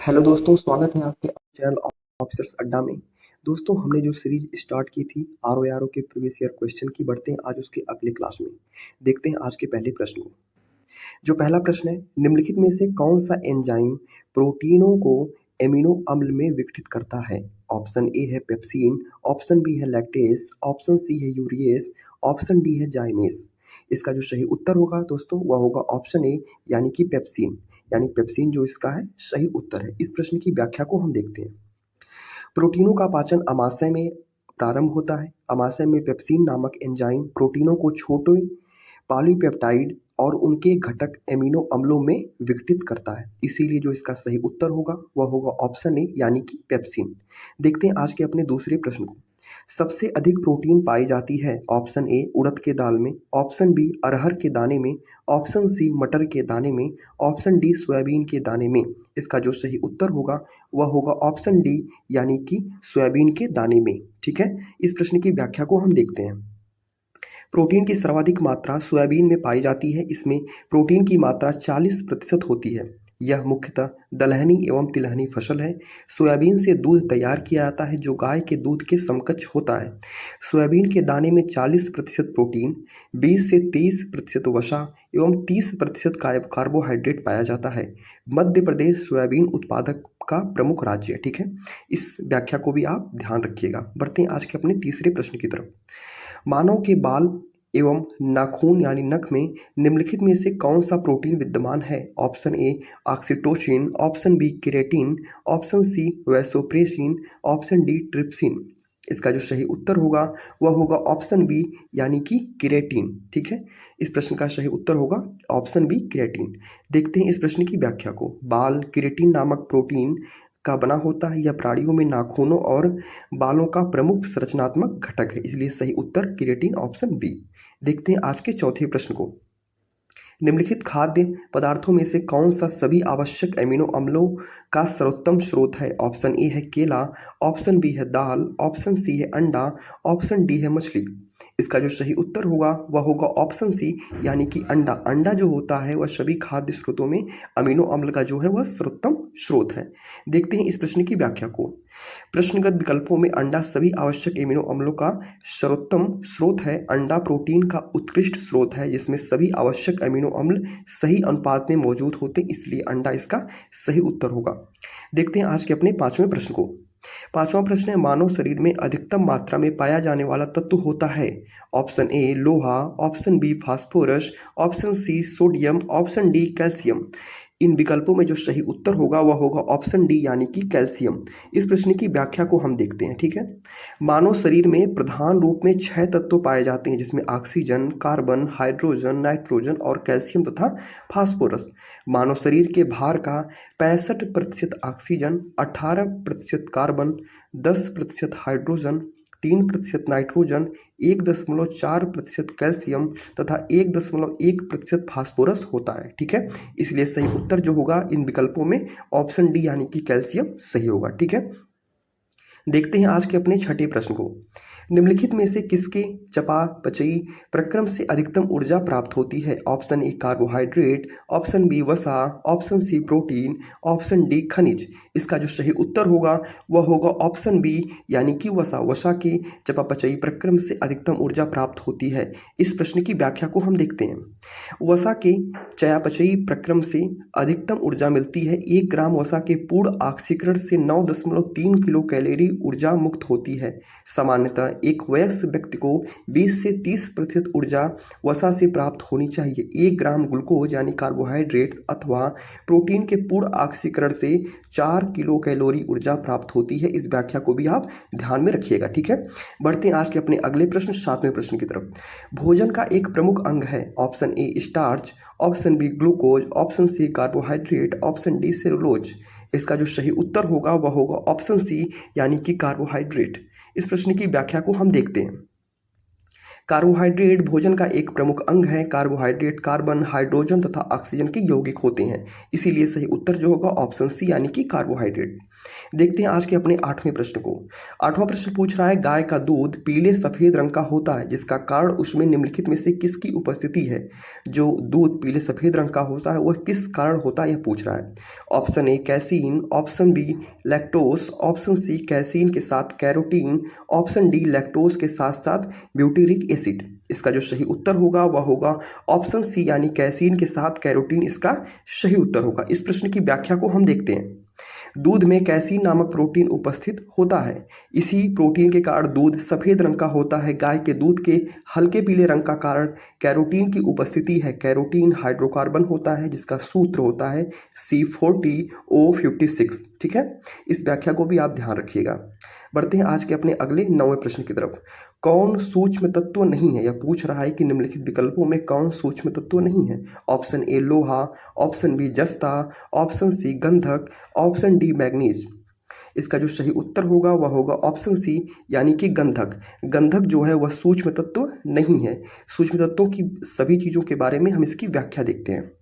Hello दोस्तों, स्वागत है आपके चैनल ऑफिसर्स अड्डा में। दोस्तों, हमने जो सीरीज स्टार्ट की थी आरओ के प्रीवियस ईयर क्वेश्चन की, बढ़ते हैं आज उसके अगले क्लास में। देखते हैं आज के पहले प्रश्न को। जो पहला प्रश्न है, निम्नलिखित में से कौन सा एंजाइम प्रोटीनों को एमिनो अम्ल में विघटित करता है? ऑप्शन ए है पेप्सिन, ऑप्शन बी है लैक्टेज, ऑप्शन सी है यूरिएस, ऑप्शन डी है जाइमेस। इसका जो सही उत्तर होगा दोस्तों वह होगा ऑप्शन ए यानी कि पेप्सिन। यानी पेप्सिन जो इसका है सही उत्तर है। इस प्रश्न की व्याख्या को हम देखते हैं। प्रोटीनों का पाचन अमाशय में प्रारंभ होता है। अमाशय में पेप्सिन नामक एंजाइम प्रोटीनों को छोटे पॉलीपेप्टाइड और उनके घटक एमिनो अम्लों में विघटित करता है। इसीलिए जो इसका सही उत्तर होगा वह होगा ऑप्शन ए यानी कि पेप्सिन। देखते हैं आज के अपने दूसरे प्रश्न को। सबसे अधिक प्रोटीन पाई जाती है ऑप्शन ए उड़द के दाल में, ऑप्शन बी अरहर के दाने में, ऑप्शन सी मटर के दाने में, ऑप्शन डी सोयाबीन के दाने में। इसका जो सही उत्तर होगा वह होगा ऑप्शन डी यानी कि सोयाबीन के दाने में। ठीक है, इस प्रश्न की व्याख्या को हम देखते हैं। प्रोटीन की सर्वाधिक मात्रा सोयाबीन में पाई जाती है। इसमें प्रोटीन की मात्रा 40% होती है। यह मुख्यतः दलहनी एवं तिलहनी फसल है। सोयाबीन से दूध तैयार किया जाता है जो गाय के दूध के समकक्ष होता है। सोयाबीन के दाने में 40% प्रोटीन, 20 से 30% वसा एवं 30% कार्बोहाइड्रेट पाया जाता है। मध्य प्रदेश सोयाबीन उत्पादक का प्रमुख राज्य है। ठीक है, इस व्याख्या को भी आप ध्यान रखिएगा। बढ़ते हैं आज के अपने तीसरे प्रश्न की तरफ। मानव के बाल एवं नाखून यानी नख में निम्नलिखित में से कौन सा प्रोटीन विद्यमान है? Option A oxytocin, option B keratin, option C vasopressin, option D trypsin. इसका जो सही उत्तर होगा वह होगा ऑप्शन बी यानी कि केराटिन। ठीक है, इस प्रश्न का सही उत्तर होगा ऑप्शन बी केराटिन। देखते हैं इस प्रश्न की व्याख्या को। बाल केराटिन नामक प्रोटीन का बना होता है। यह प्राणियों में नाखूनों और बालों का प्रमुख संरचनात्मक घटक है, इसलिए सही उत्तर केराटिन ऑप्शन बी। देखते हैं आज के चौथे प्रश्न को। निम्नलिखित खाद्य पदार्थों में से कौन सा सभी आवश्यक एमिनो अम्लों का सर्वोत्तम स्रोत है? ऑप्शन ए है केला, ऑप्शन बी है दाल, ऑप्शन सी है अंडा, ऑप्शन डी है मछली। इसका जो सही उत्तर होगा वह होगा ऑप्शन सी यानी कि अंडा। अंडा जो होता है वह सभी खाद्य स्रोतों में अमीनो अम्ल का जो है वह सर्वोत्तम स्रोत है। देखते हैं इस प्रश्न की व्याख्या को। प्रश्नगत विकल्पों में अंडा सभी आवश्यक एमिनो अम्लों का सर्वोत्तम स्रोत है। अंडा प्रोटीन का उत्कृष्ट स्रोत है जिसमें सभी आवश्यक एमिनो अम्ल सही अनुपात में मौजूद होते हैं, इसलिए अंडा इसका सही उत्तर होगा। देखते हैं आज के अपने पांचवें प्रश्न को। पांचवा प्रश्न है, मानव शरीर में अधिकतम मात्रा में पाया जाने वाला तत्व होता है? ऑप्शन ए लोहा, option B phosphorus, option C sodium, option D calcium. इन विकल्पों में जो सही उत्तर होगा वह होगा ऑप्शन डी यानी कि कैल्शियम। इस प्रश्न की व्याख्या को हम देखते हैं। ठीक है, मानव शरीर में प्रधान रूप में 6 तत्व पाए जाते हैं जिसमें ऑक्सीजन, कार्बन, हाइड्रोजन, नाइट्रोजन और कैल्शियम तथा फास्फोरस। मानव शरीर के भार का 65% oxygen, 18% carbon, 10% hydrogen, 3% nitrogen, 1.4% calcium तथा 1.1% फास्फोरस होता है। ठीक है, इसलिए सही उत्तर जो होगा इन विकल्पों में ऑप्शन डी यानी कि कैल्शियम सही होगा। ठीक है, देखते हैं आज के अपने छठे प्रश्न को। निम्नलिखित में से किसके चयापचयी प्रक्रम से अधिकतम ऊर्जा प्राप्त होती है? Option A carbohydrate, option B वसा, option C protein, option D खनिज। इसका जो सही उत्तर होगा वह होगा ऑप्शन बी यानी कि वसा। वसा के चयापचयी प्रक्रम से अधिकतम ऊर्जा प्राप्त होती है। इस प्रश्न की व्याख्या को हम देखते हैं। वसा के चयापचयी प्रक्रम से अधिकतम ऊर्जा मिलती है। 1 ग्राम वसा के पूर्ण ऑक्सीकरण से 9.3 किलो कैलोरी ऊर्जा मुक्त होती है। सामान्यतः एक वयस्क व्यक्ति को 20 से 30% ऊर्जा वसा से प्राप्त होनी चाहिए। 1 ग्राम ग्लूकोज यानी कार्बोहाइड्रेट अथवा प्रोटीन के पूर्ण ऑक्सीकरण से 4 किलो कैलोरी ऊर्जा प्राप्त होती है। इस व्याख्या को भी आप ध्यान में रखिएगा। ठीक है, बढ़ते हैं आज के अपने अगले प्रश्न, सातवें प्रश्न की तरफ। भोजन का एक प्रमुख अंग है। Option A starch, option B glucose, option C carbohydrate, option D cellulose. इसका जो सही उत्तर होगा वह होगा ऑप्शन सी यानी कि कार्बोहाइड्रेट। इस प्रश्न की व्याख्या को हम देखते हैं। कार्बोहाइड्रेट भोजन का एक प्रमुख अंग है। कार्बोहाइड्रेट कार्बन, हाइड्रोजन तथा ऑक्सीजन के यौगिक होते हैं, इसीलिए सही उत्तर जो होगा ऑप्शन सी यानी कि कार्बोहाइड्रेट। देखते हैं आज के अपने 8वें प्रश्न को। 8वां प्रश्न पूछ रहा है, गाय का दूध पीले सफेद रंग का होता है, जिसका कारण उसमें निम्नलिखित में से किसकी उपस्थिति है। जो दूध पीले सफेद रंग का होता है वह किस कारण होता है, यह पूछ रहा है। Option A casein, option B lactose, option C casein के साथ कैरोटीन, ऑप्शन डी लैक्टोस के साथ साथ ब्यूटेरिक एसिड। इसका जो सही उत्तर होगा वह होगा ऑप्शन सी यानी कैसीन के साथ कैरोटीन, इसका सही उत्तर होगा। इस प्रश्न की व्याख्या को हम देखते हैं। दूध में कैसीन नामक प्रोटीन उपस्थित होता है, इसी प्रोटीन के कारण दूध सफेद रंग का होता है। गाय के दूध के हल्के पीले रंग का कारण कैरोटीन की उपस्थिति है। कैरोटीन हाइड्रोकार्बन होता है जिसका सूत्र होता है C40O56। ठीक है, इस व्याख्या को भी आप ध्यान रखिएगा। बढ़ते हैं आज के अपने अगले 9वें प्रश्न की तरफ। कौन सूक्ष्म तत्व नहीं है, यह पूछ रहा है कि निम्नलिखित विकल्पों में कौन सूक्ष्म तत्व नहीं है। ऑप्शन ए लोहा, ऑप्शन बी जस्ता, ऑप्शन सी गंधक, ऑप्शन डी मैग्नीज। इसका जो सही उत्तर होगा वह होगा ऑप्शन सी यानी कि गंधक। गंधक जो है वह सूक्ष्म तत्व नहीं है। सूक्ष्म तत्वों की सभी चीज़ों के बारे में हम इसकी व्याख्या देखते हैं।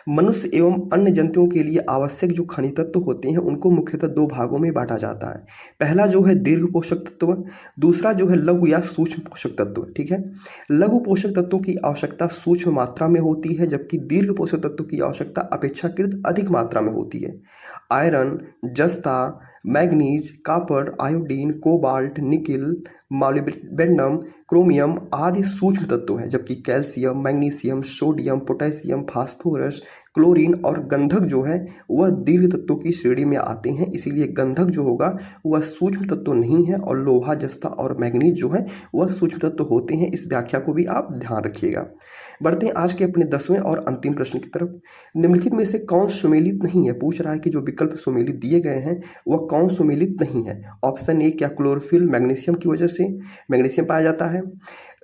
मनुष्य एवं अन्य जंतुओं के लिए आवश्यक जो खनिज तत्व होते हैं उनको मुख्यतः 2 भागों में बांटा जाता है। पहला जो है दीर्घ पोषक तत्व, दूसरा जो है लघु या सूक्ष्म पोषक तत्व। ठीक है, लघु पोषक तत्वों की आवश्यकता सूक्ष्म मात्रा में होती है, जबकि दीर्घ पोषक तत्व की आवश्यकता अपेक्षाकृत अधिक मात्रा में होती है। आयरन, जस्ता, manganese, copper, iodine, cobalt, nickel, molybdenum, chromium आदि सूक्ष्म तत्व हैं, जबकि calcium, magnesium, sodium, potassium, phosphorus, chlorine और गंधक जो है वह दीर्घ तत्वों की श्रेणी में आते हैं। इसीलिए गंधक जो होगा वह सूक्ष्म तत्व नहीं है और लोहा, जस्ता और मैग्नीज जो है वह सूक्ष्म तत्व होते हैं। इस व्याख्या को भी आप ध्यान रखिएगा। बढ़ते हैं आज के अपने 10वें और अंतिम प्रश्न की तरफ। निम्नलिखित में से कौन सुमेलित नहीं है, पूछ रहा है कि जो विकल्प सुमेलित दिए गए हैं वह कौन सुमेलित नहीं है। ऑप्शन ए क्या क्लोरोफिल मैग्नीशियम की वजह से मैग्नीशियम पाया जाता है,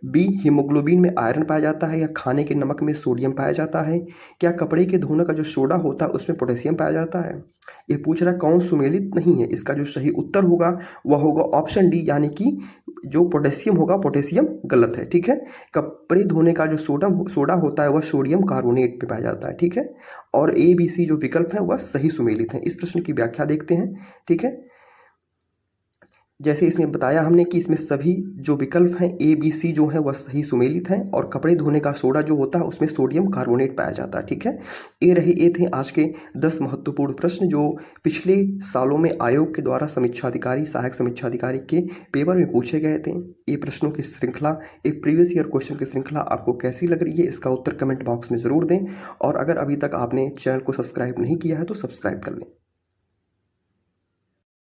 बी हीमोग्लोबिन में आयरन पाया जाता है, या खाने के नमक में सोडियम पाया जाता है, क्या कपड़े के धोने का जो सोडा होता है उसमें पोटेशियम पाया जाता है। ये पूछ रहा है कौन सुमेलित नहीं है। इसका जो सही उत्तर होगा वह होगा ऑप्शन डी यानी कि जो पोटेशियम होगा, पोटेशियम गलत है। ठीक है, कपड़े धोने का जो सोडा होता है वह सोडियम कार्बोनेट में पाया जाता है। ठीक है, और ए बी सी जो विकल्प है वह सही सुमेलित है। इस प्रश्न की व्याख्या देखते हैं। ठीक है, जैसे इसमें बताया हमने कि इसमें सभी जो विकल्प हैं ए बी सी जो है वह सही सुमेलित हैं, और कपड़े धोने का सोडा जो होता है उसमें सोडियम कार्बोनेट पाया जाता है। ठीक है, ये थे आज के 10 महत्वपूर्ण प्रश्न जो पिछले सालों में आयोग के द्वारा समीक्षा अधिकारी, सहायक समीक्षा अधिकारी के पेपर में पूछे गए थे। ये प्रश्नों की श्रृंखला, एक प्रीवियस ईयर क्वेश्चन की श्रृंखला आपको कैसी लग रही है, इसका उत्तर कमेंट बॉक्स में ज़रूर दें। और अगर अभी तक आपने चैनल को सब्सक्राइब नहीं किया है तो सब्सक्राइब कर लें।